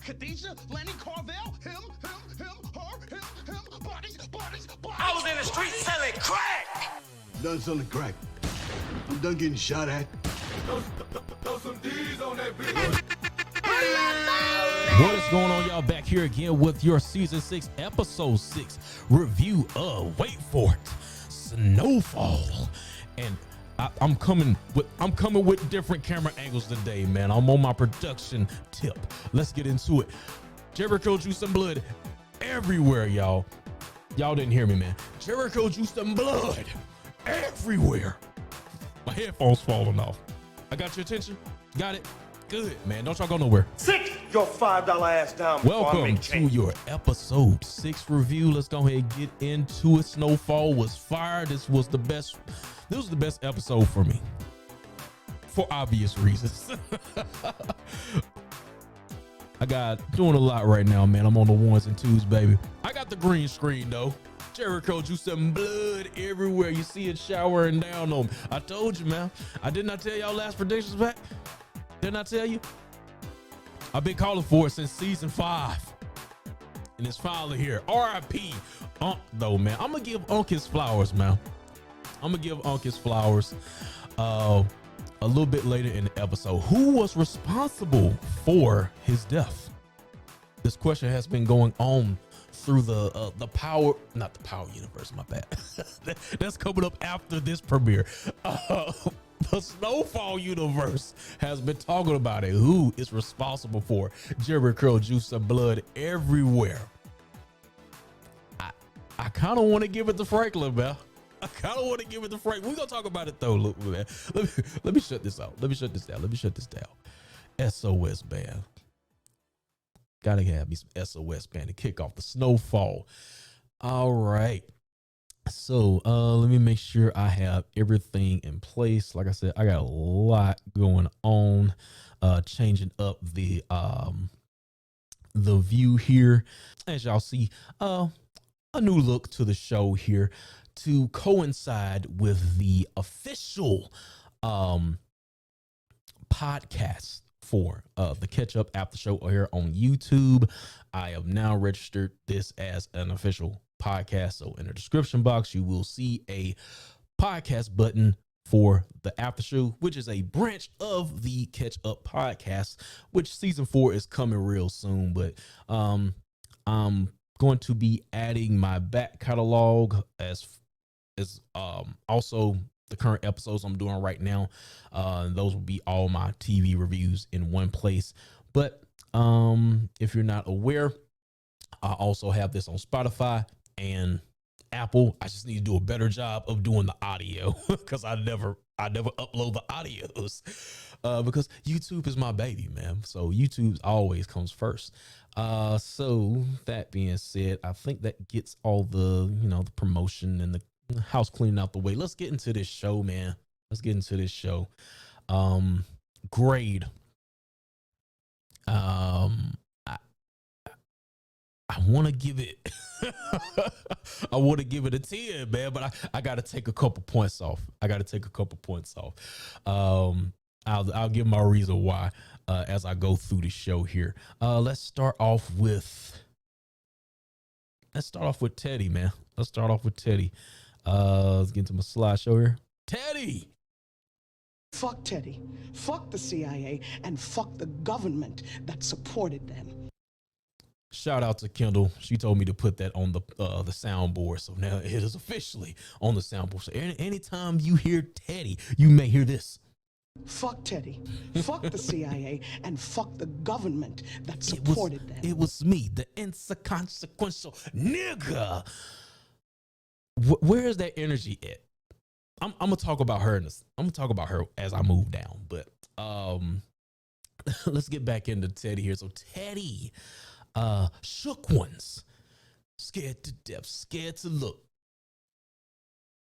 Khadijah, Lenny, Carvel, him, her, him, bodies. I was in the street selling crack. I'm done selling crack. I'm done getting shot at. Throw some D's on that bitch. What is going on, y'all? Back here again with your season 6, episode 6 review of, wait for it, Snowfall. And I'm coming with different camera angles today, man. I'm on my production tip. Let's get into it. Jericho juice and blood everywhere, y'all. Y'all didn't hear me, man. Jericho juice and blood everywhere. My headphones falling off. I got your attention? Got it? Good, man. Don't y'all go nowhere. Sit your $5 ass down before I Welcome make to change. your episode 6 review. Let's go ahead and get into it. Snowfall was fire. This was the best episode for me, for obvious reasons. I got doing a lot right now, man. I'm on the 1s and 2s, baby. I got the green screen though. Jericho juice and blood everywhere. You see it showering down on me. I told you, man. I did not tell y'all last predictions back. Didn't I tell you? I've been calling for it since season 5. And it's finally here. R.I.P. Unc though, man. I'm gonna give Unc his flowers, man. I'm gonna give Unc his flowers a little bit later in the episode. Who was responsible for his death? This question has been going on through the power, not the Power universe, my bad. That's coming up after this premiere. The Snowfall universe has been talking about it. Who is responsible for Jericho juice and blood everywhere? I kind of want to give it to Franklin, man. I kind of want to give it to Frank. We're going to talk about it though, look, man. Let me shut this out. Let me shut this down. SOS band. Gotta have me some SOS band to kick off the Snowfall. All right. So let me make sure I have everything in place. Like I said, I got a lot going on, changing up the view here. As y'all see, a new look to the show here to coincide with the official podcast for the Catch Up Aftershow here on YouTube. I have now registered this as an official podcast. So in the description box, you will see a podcast button for the after show, which is a branch of the Catch Up podcast, which season 4 is coming real soon. But I'm going to be adding my back catalog as also the current episodes I'm doing right now. Those will be all my TV reviews in one place. But if you're not aware, I also have this on Spotify and Apple. I just need to do a better job of doing the audio because I never upload the audios because YouTube is my baby, man. So YouTube always comes first. So that being said, I think that gets all the, the promotion and the house cleaning out the way. Let's get into this show, man. Let's get into this show. Grade. I want to give it a 10, man, but I got to take a couple points off. I'll give my reason why as I go through the show here. Let's start off with Teddy, man. Let's get into my slideshow here. Teddy. Fuck Teddy, fuck the CIA, and fuck the government that supported them. Shout out to Kendall. She told me to put that on the soundboard. So now it is officially on the soundboard. So anytime you hear Teddy, you may hear this. Fuck Teddy, fuck the CIA, and fuck the government that supported them. It was me, the inconsequential nigga. Where is that energy at? I'm gonna talk about her as I move down. But let's get back into Teddy here. So Teddy, shook ones, scared to death, scared to look.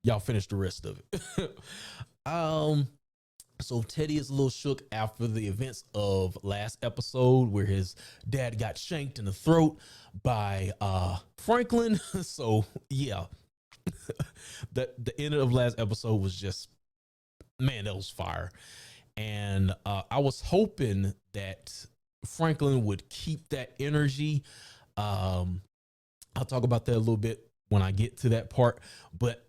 Y'all finish the rest of it. So Teddy is a little shook after the events of last episode where his dad got shanked in the throat by Franklin. So yeah, the end of last episode was just, man, that was fire. And I was hoping that Franklin would keep that energy. I'll talk about that a little bit when I get to that part. But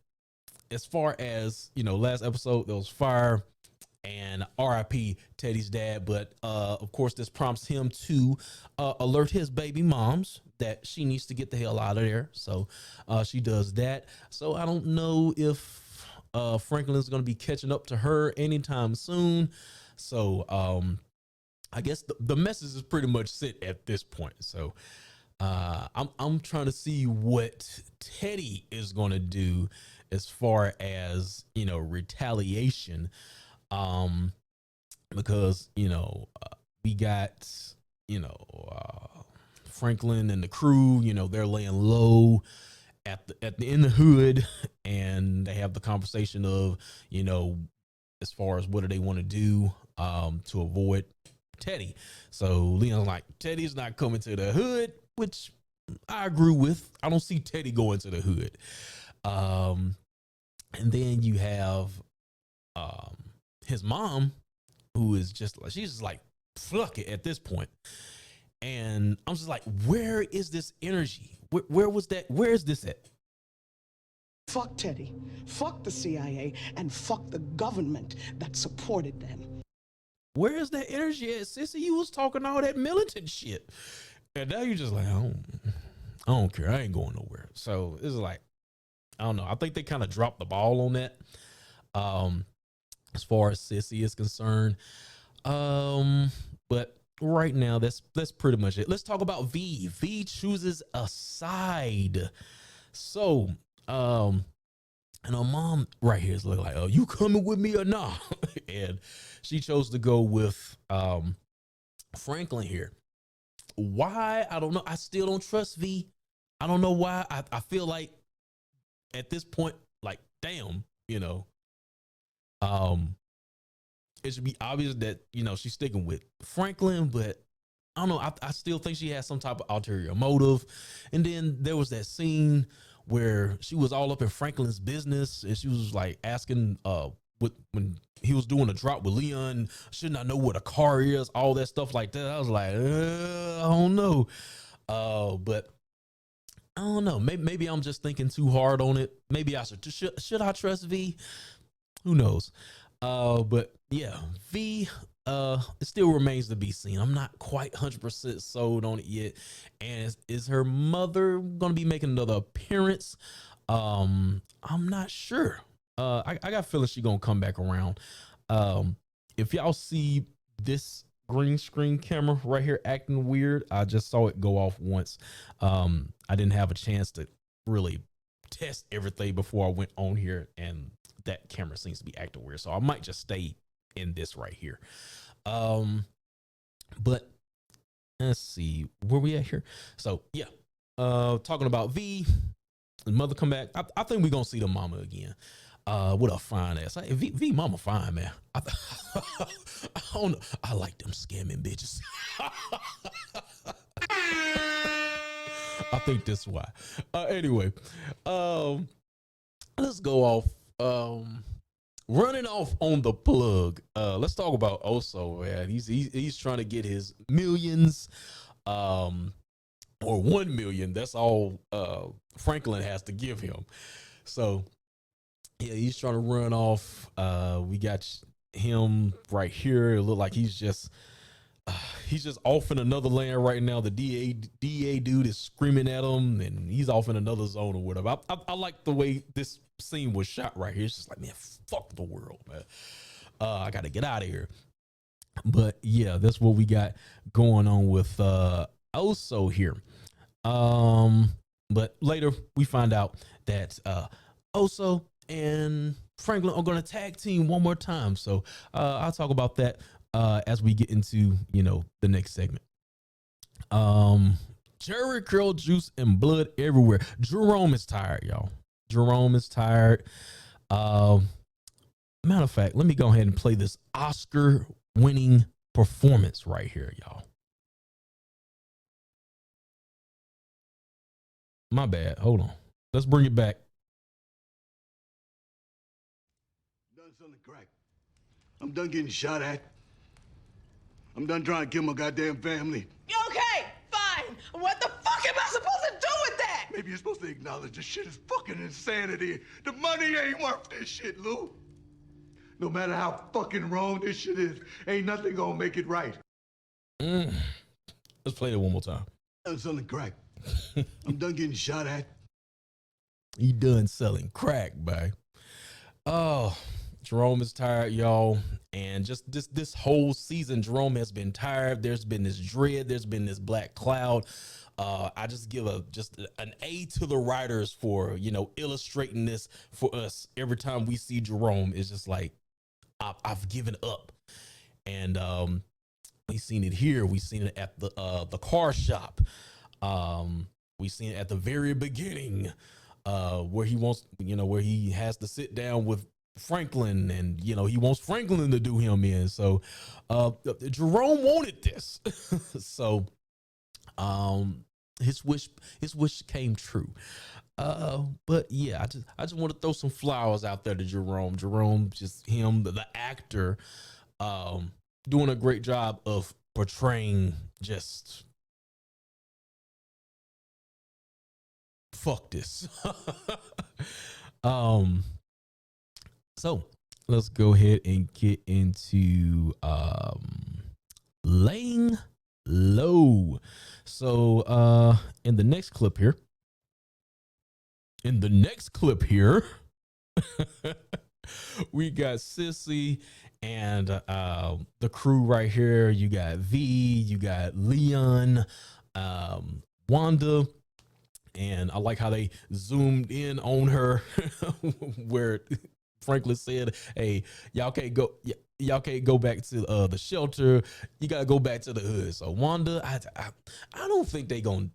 as far as, last episode, there was fire and RIP Teddy's dad. But of course, this prompts him to alert his baby moms that she needs to get the hell out of there. So she does that. So I don't know if Franklin's going to be catching up to her anytime soon. So I guess the message is pretty much set at this point. So I'm trying to see what Teddy is going to do as far as, retaliation. Because, we got, Franklin and the crew, they're laying low at the in the hood, and they have the conversation of, as far as what do they want to do to avoid Teddy. So Leon's like, Teddy's not coming to the hood, which I agree with. I don't see Teddy going to the hood. And then you have his mom, who is just like, she's just like, fuck it at this point. And I'm just like, where is this energy? Where was that? Where is this at? Fuck Teddy, fuck the CIA, and fuck the government that supported them. Where is that energy at, Sissy? You was talking all that militant shit. And now you're just like, I don't care. I ain't going nowhere. So it's like, I don't know. I think they kind of dropped the ball on that. As far as Sissy is concerned. But right now, that's pretty much it. Let's talk about V. V chooses a side. So, and her mom right here is looking like, oh, you coming with me or not? And she chose to go with Franklin here. Why? I don't know. I still don't trust V. I don't know why. I feel like at this point, like, damn, it should be obvious that, she's sticking with Franklin, but I don't know. I still think she has some type of ulterior motive. And then there was that scene where she was all up in Franklin's business, and she was like asking, when he was doing a drop with Leon, shouldn't I know what a car is? All that stuff like that. I was like, I don't know. But I don't know. Maybe I'm just thinking too hard on it. Maybe I should I trust V? Who knows? But yeah, V, it still remains to be seen. I'm not quite 100% sold on it yet. And is her mother going to be making another appearance? I'm not sure. I got a feeling she's going to come back around. If y'all see this green screen camera right here acting weird, I just saw it go off once. I didn't have a chance to really test everything before I went on here, and that camera seems to be acting weird. So I might just stay in this right here. But let's see where we at here. So yeah, talking about V, the mother come back. I think we're gonna see the mama again. What a fine ass. V mama fine, man. I don't know. I like them scamming bitches. I think that's why. Anyway, let's go off. Running off on the plug. Let's talk about Oso, man. He's trying to get his millions, or 1 million. That's all Franklin has to give him. So yeah, he's trying to run off. We got him right here. It look like he's just off in another land right now. The DA dude is screaming at him, and he's off in another zone or whatever. I like the way this scene was shot right here. It's just like, man, fuck the world, man. I gotta get out of here. But yeah, that's what we got going on with Oso here. But later we find out that Oso and Franklin are gonna tag team one more time. So I'll talk about that as we get into the next segment. Jheri curl juice and blood everywhere. Jerome is tired, y'all. Jerome is tired. Matter of fact, let me go ahead and play this Oscar-winning performance right here, y'all. My bad. Hold on. Let's bring it back. Done something crack. I'm done getting shot at. I'm done trying to kill my goddamn family. Okay, fine. What the fuck am I supposed to do with that? Maybe you're supposed to acknowledge this shit is fucking insanity. The money ain't worth this shit, Lou. No matter how fucking wrong this shit is, ain't nothing gonna make it right. Let's play that one more time. I'm selling crack. I'm done getting shot at. He done selling crack, babe. Oh, Jerome is tired, y'all. And just this whole season, Jerome has been tired. There's been this dread. There's been this black cloud. I just give an A to the writers for, illustrating this for us. Every time we see Jerome, it's just like, I've given up. And we've seen it here. We've seen it at the car shop. We've seen it at the very beginning, where he wants, where he has to sit down with Franklin, and he wants Franklin to do him in. So Jerome wanted this. So his wish came true. But yeah, I just want to throw some flowers out there to Jerome. Jerome, just him, the actor, doing a great job of portraying just fuck this. So let's go ahead and get into laying low. So in the next clip here, we got Sissy and the crew right here. You got V, you got Leon, Wanda, and I like how they zoomed in on her where Franklin said, "Hey, y'all can't go back to the shelter. You gotta go back to the hood." So Wanda, I don't think they gonna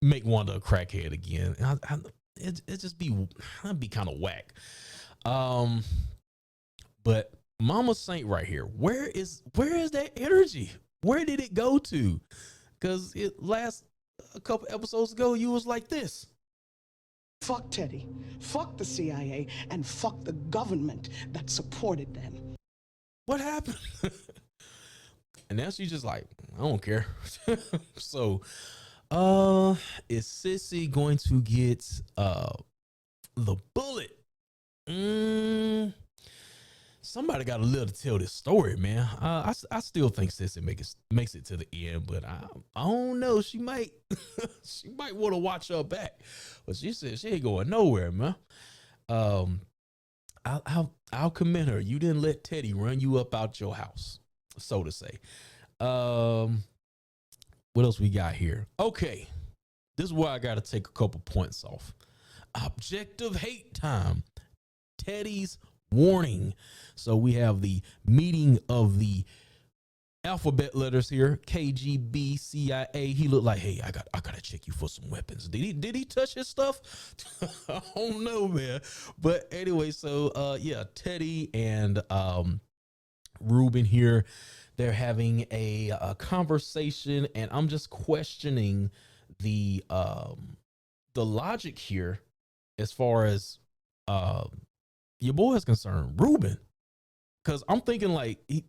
make Wanda a crackhead again. It just that'd be kind of whack. But Mama Saint right here, where is that energy? Where did it go to? Because a couple episodes ago, you was like this. Fuck Teddy, fuck the CIA, and fuck the government that supported them. What happened? And now she's just like, I don't care. So, is Sissy going to get the bullet? Somebody got to live to tell this story, man. I still think Sissy makes it to the end, but I don't know. She might she might want to watch her back, but she said she ain't going nowhere, man. I'll commend her. You didn't let Teddy run you up out your house, so to say. What else we got here? Okay, this is where I got to take a couple points off. Objective hate time. Teddy's warning. So we have the meeting of the alphabet letters here: KGB, CIA. He looked like, hey, I gotta check you for some weapons. Did he touch his stuff? I don't know, man. But anyway, so yeah, Teddy and Reuben here, they're having a conversation, and I'm just questioning the logic here as far as your boy is concerned, Reuben. Because I'm thinking like he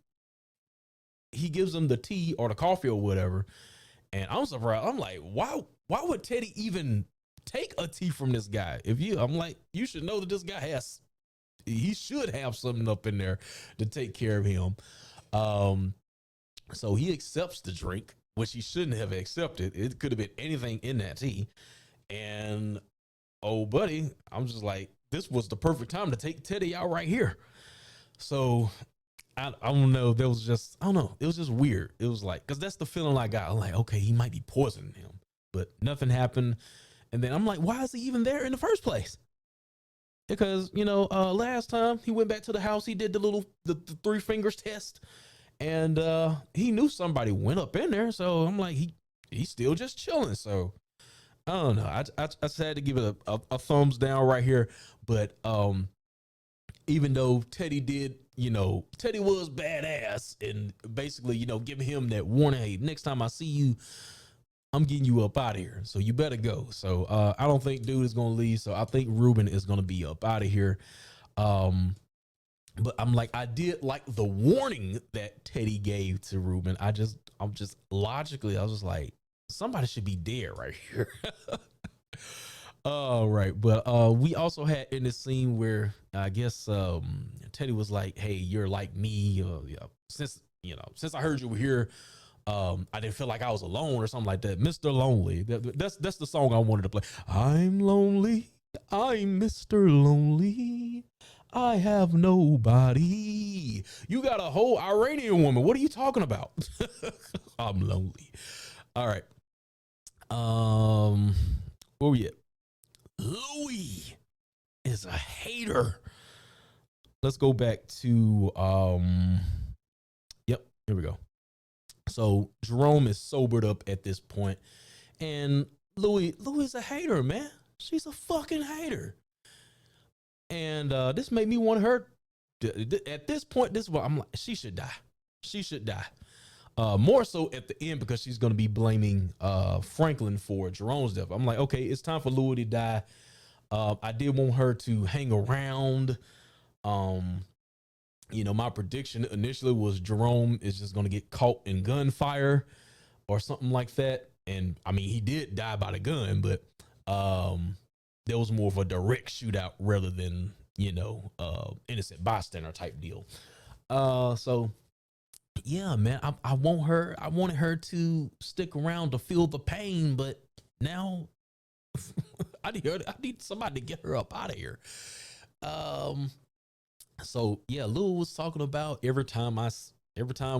gives him the tea or the coffee or whatever, and I'm surprised. I'm like, why would Teddy even take a tea from this guy? I'm like, you should know that this guy he should have something up in there to take care of him. So he accepts the drink, which he shouldn't have accepted. It could have been anything in that tea. And oh, buddy, I'm just like, this was the perfect time to take Teddy out right here. So I don't know. It was just weird. It was like, because that's the feeling I got. I'm like, okay, he might be poisoning him, but nothing happened. And then I'm like, why is he even there in the first place? Because, last time he went back to the house, he did the three fingers test, and he knew somebody went up in there. So I'm like, he's still just chilling. So I don't know. I just had to give it a thumbs down right here. But even though Teddy did, Teddy was badass and basically, giving him that warning, hey, next time I see you, I'm getting you up out of here. So you better go. So I don't think dude is going to leave. So I think Reuben is going to be up out of here. But I'm like, I did like the warning that Teddy gave to Reuben. I'm just logically, I was just like, somebody should be dead right here. All right. But we also had in this scene where I guess Teddy was like, hey, you're like me. Since I heard you were here, I didn't feel like I was alone or something like that. Mr. Lonely. That's the song I wanted to play. I'm lonely. I'm Mr. Lonely. I have nobody. You got a whole Iranian woman. What are you talking about? I'm lonely. All right. Where we at? Louie is a hater. Let's go back to yep, here we go. So Jerome is sobered up at this point, and Louie's a hater, man. She's a fucking hater. And this made me want her at this point. This is what I'm like, she should die. She should die. More so at the end, because she's going to be blaming Franklin for Jerome's death. I'm like, okay, it's time for Louie to die. I did want her to hang around. My prediction initially was Jerome is just going to get caught in gunfire or something like that. And I mean, he did die by the gun, but there was more of a direct shootout rather than, innocent bystander type deal. So yeah, man, I wanted her to stick around to feel the pain, but now I need somebody to get her up out of here. So yeah, Lou was talking about every time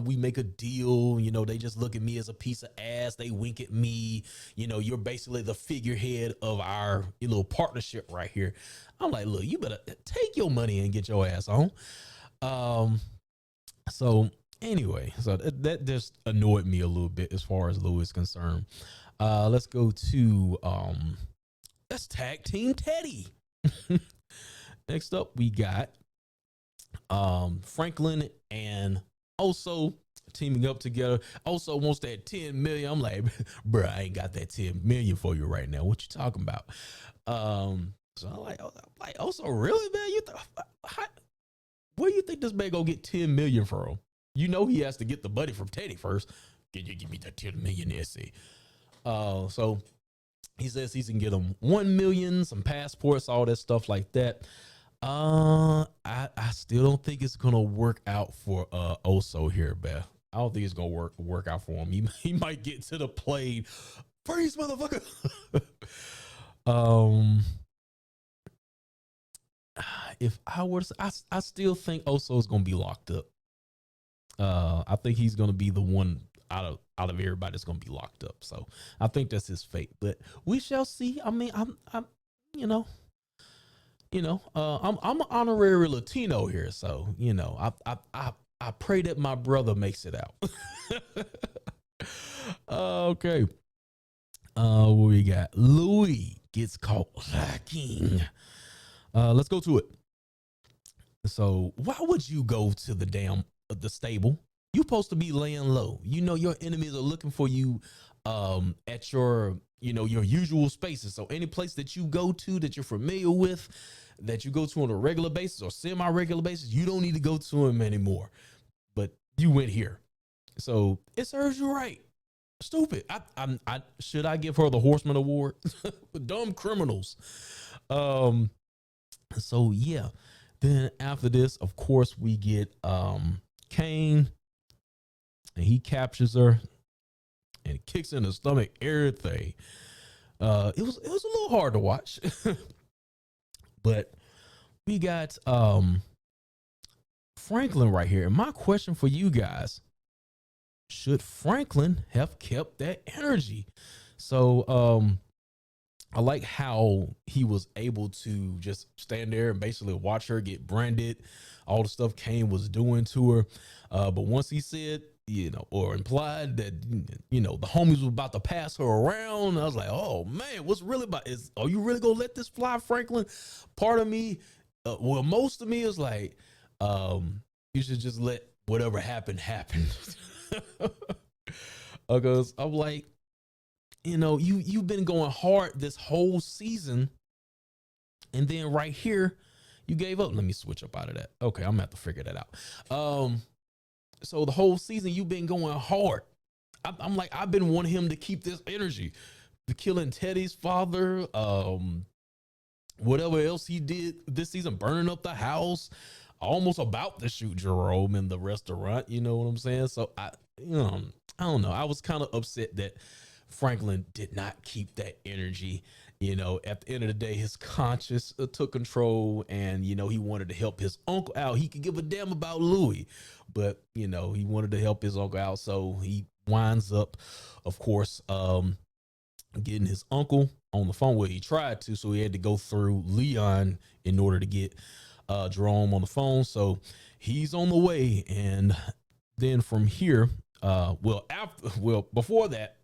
we make a deal, they just look at me as a piece of ass. They wink at me. You're basically the figurehead of our little partnership right here. I'm like, look, you better take your money and get your ass on. So anyway, so that just annoyed me a little bit as far as Lou is concerned. Let's go to, let's tag team Teddy. Next up, we got Franklin and Oso teaming up together. Oso wants that 10 million. I'm like, bro, I ain't got that 10 million for you right now. What you talking about? So I'm like, Oso, really, man? Where you think this man gonna get 10 million from? He has to get the money from Teddy first. Can you give me that 10 million, SC? So he says he can get him 1 million, some passports, all that stuff like that. I still don't think it's gonna work out for Oso here, Beth. I don't think it's gonna work out for him. He might get to the plane. Freeze, motherfucker. If I were to, I still think Oso is gonna be locked up. I think he's gonna be the one out of everybody that's gonna be locked up. So I think that's his fate. But we shall see. I mean, I'm I'm an honorary Latino here, so I pray that my brother makes it out. Okay. What we got? Louie gets caught lacking. Let's go to it. So why would you go to the stable? You're supposed to be laying low. Your enemies are looking for you at your your usual spaces. So any place that you go to that you're familiar with, that you go to on a regular basis or semi-regular basis, you don't need to go to them anymore. But you went here, so it serves you right. Stupid. I should I give her the Horseman Award? Dumb criminals. So yeah. Then after this, of course, we get Kane, and he captures her and kicks in the stomach, everything. It was a little hard to watch. But we got Franklin right here. And my question for you guys, should Franklin have kept that energy? So I like how he was able to just stand there and basically watch her get branded, all the stuff Kane was doing to her. But once he said, or implied that, the homies were about to pass her around, I was like, oh man, what's really are you really gonna let this fly, Franklin? Part of me, most of me is like, you should just let whatever happened. Because I'm like, you've been going hard this whole season, and then right here, You gave up. Let me switch up out of that. Okay, I'm gonna have to figure that out. So the whole season you've been going hard. I'm like, I've been wanting him to keep this energy. The killing Teddy's father, whatever else he did this season, burning up the house, almost about to shoot Jerome in the restaurant. You know what I'm saying? So I don't know. I was kind of upset that Franklin did not keep that energy. You know, at the end of the day, his conscience took control, and, you know, he wanted to help his uncle out. He could give a damn about Louie, but, you know, he wanted to help his uncle out. So he winds up, of course, getting his uncle on the phone. Well, he tried to, so he had to go through Leon in order to get Jerome on the phone. So he's on the way. And then from here, before that,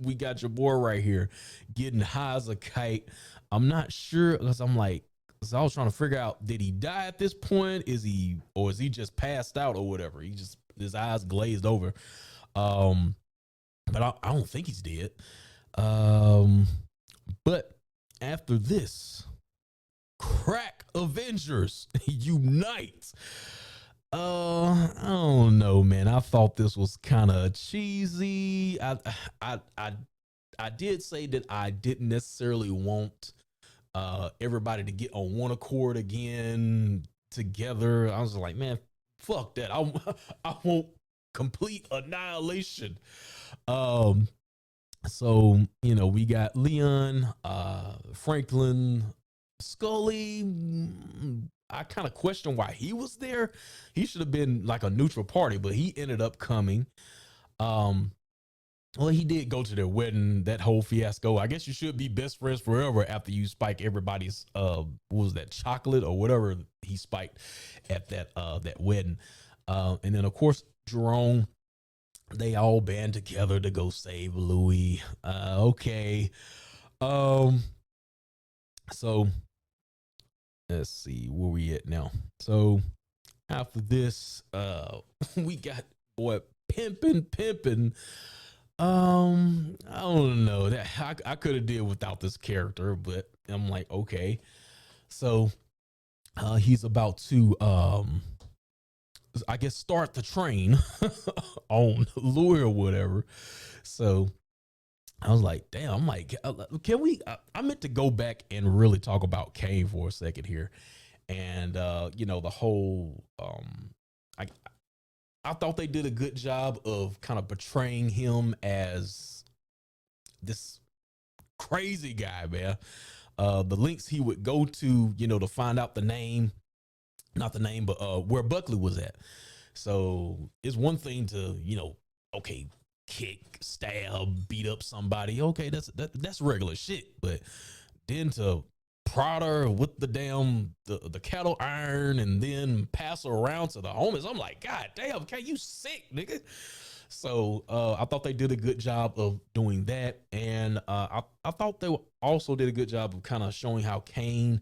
we got your boy right here getting high as a kite. I'm not sure, because I was trying to figure out, did he die at this point? Is he just passed out or whatever? His eyes glazed over. But I don't think he's dead. But after this, Crack Avengers unite. I don't know, man. I thought this was kind of cheesy. I did say that I didn't necessarily want everybody to get on one accord again together. I was like, man, fuck that. I want complete annihilation. So, you know, we got Leon, Franklin, Scully. I kind of question why he was there. He should have been like a neutral party, but he ended up coming. Well, he did go to their wedding, that whole fiasco. I guess you should be best friends forever after you spike everybody's what was that, chocolate or whatever he spiked at that wedding. And then of course Jerome, they all band together to go save Louie. Okay. So let's see where we at now. So after this, we got boy pimping. I don't know, that I could have did without this character, but I'm like, okay. So he's about to I guess start the train on Louie or whatever. So I was like, damn, I'm like, can we, I meant to go back and really talk about Kane for a second here. And, you know, the whole, I thought they did a good job of kind of portraying him as this crazy guy, man. The links he would go to, you know, to find out the name, not the name, but where Buckley was at. So it's one thing to, you know, okay, kick, stab, beat up somebody. Okay, that's regular shit. But then to prod her with the damn the cattle iron and then pass her around to the homies, I'm like, God damn, okay, you sick, nigga. So I thought they did a good job of doing that. And I thought they also did a good job of kind of showing how Kane,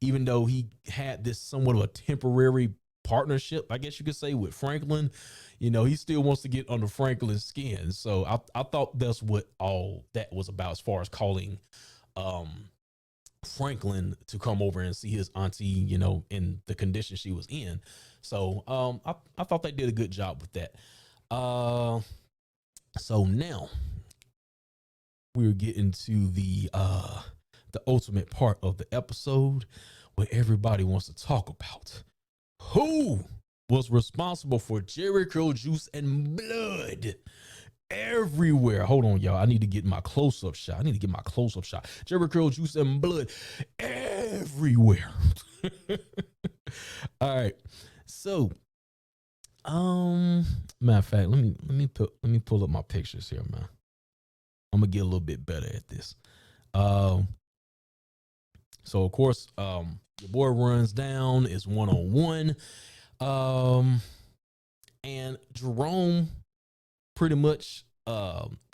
even though he had this somewhat of a temporary partnership, I guess you could say, with Franklin, you know, he still wants to get under Franklin's skin. So I thought that's what all that was about, as far as calling Franklin to come over and see his auntie, you know, in the condition she was in. So I thought they did a good job with that. So now we're getting to the ultimate part of the episode, where everybody wants to talk about who was responsible for Jheri juice and blood everywhere. Hold on, y'all. I need to get my close-up shot. Jheri juice and blood everywhere. All right. So, matter of fact, let me pull up my pictures here, man. I'm gonna get a little bit better at this. So of course, your boy runs down, is one-on-one. And Jerome pretty much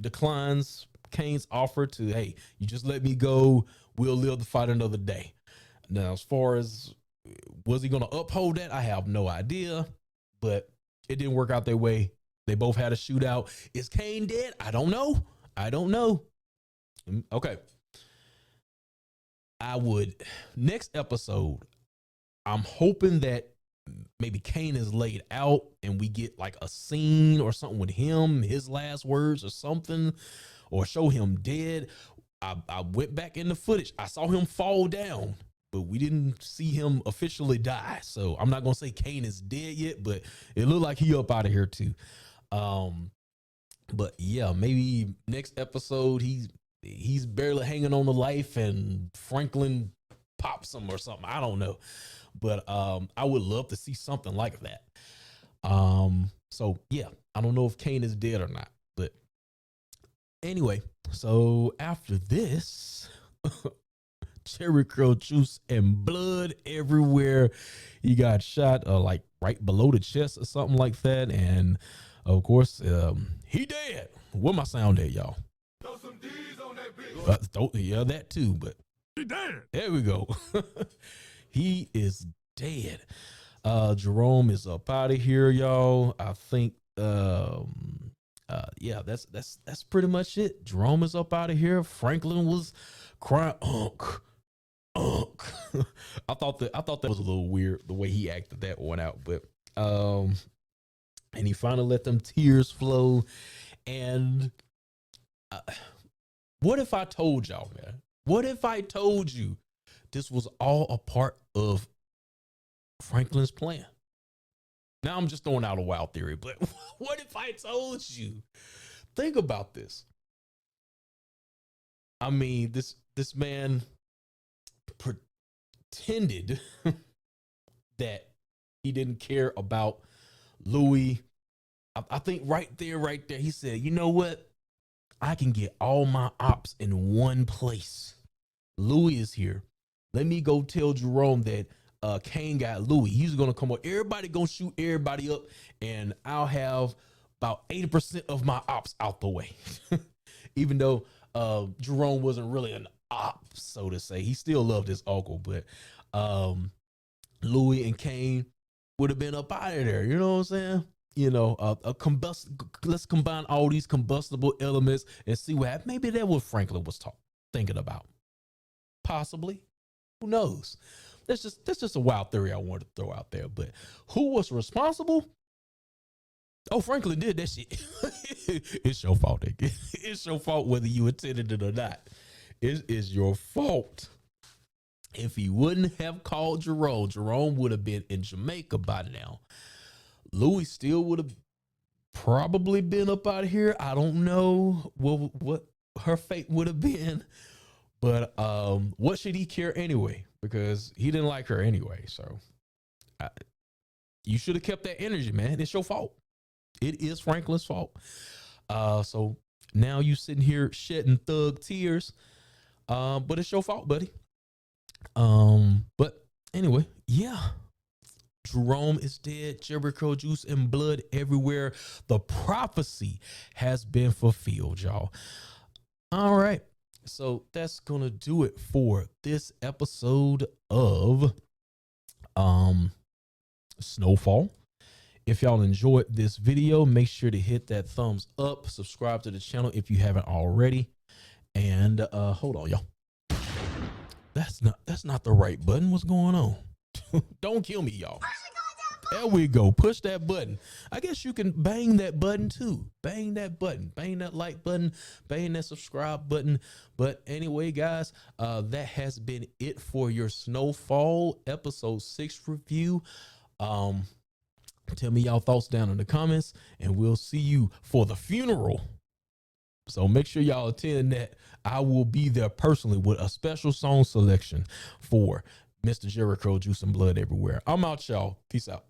declines Kane's offer to, hey, you just let me go, we'll live to fight another day. Now, as far as was he gonna uphold that, I have no idea, but it didn't work out their way. They both had a shootout. Is Kane dead? I don't know. Okay. Next episode, I'm hoping that maybe Kane is laid out and we get like a scene or something with him, his last words or something, or show him dead. I went back in the footage. I saw him fall down, but we didn't see him officially die. So I'm not gonna say Kane is dead yet, but it looked like he up out of here too. But yeah, maybe next episode he's barely hanging on to life and Franklin pops him or something. I don't know, but I would love to see something like that. So yeah, I don't know if Kane is dead or not, but anyway, so after this, cherry curl juice and blood everywhere. He got shot like right below the chest or something like that, and of course he dead. Where my sound at, y'all? Throw some D's on that bitch. Yeah, that too, but He dead. there we go. He is dead. Jerome is up out of here, y'all. I think yeah, that's pretty much it. Jerome is up out of here. Franklin was crying unk. I thought that was a little weird the way he acted that one out, but and he finally let them tears flow. And what if I told y'all, man? What if I told you this was all a part of Franklin's plan? Now I'm just throwing out a wild theory, but what if I told you? Think about this. I mean, this man pretended that he didn't care about Louie. I think right there, he said, you know what? I can get all my ops in one place. Louie is here. Let me go tell Jerome that Kane got Louie. He's gonna come up. Everybody gonna shoot everybody up, and I'll have about 80% of my ops out the way. Even though Jerome wasn't really an op, so to say, he still loved his uncle, but Louie and Kane would have been up out of there. You know what I'm saying? You know, let's combine all these combustible elements and see what happens. Maybe that's what Franklin was thinking about. Possibly. Who knows? That's just a wild theory I wanted to throw out there. But who was responsible? Oh, Franklin did that shit. It's your fault, nigga. It's your fault whether you intended it or not. It is your fault. If he wouldn't have called Jerome would have been in Jamaica by now. Louie still would have probably been up out of here. I don't know what her fate would have been, but what should he care anyway? Because he didn't like her anyway. So you should have kept that energy, man. It's your fault. It is Franklin's fault. So now you sitting here shedding thug tears, but it's your fault, buddy. But anyway, yeah. Jerome is dead. Jericho juice and blood everywhere. The prophecy has been fulfilled, y'all. All right. So that's going to do it for this episode of Snowfall. If y'all enjoyed this video, make sure to hit that thumbs up, subscribe to the channel if you haven't already. And hold on, y'all. That's not the right button. What's going on? Don't kill me, y'all. There we go. Push that button. I guess you can bang that button too. Bang that button. Bang that like button. Bang that subscribe button. But anyway, guys, that has been it for your Snowfall episode 6 review. Tell me y'all thoughts down in the comments, and we'll see you for the funeral. So make sure y'all attend that. I will be there personally with a special song selection for Mr. Jericho Juice and Blood Everywhere. I'm out, y'all. Peace out.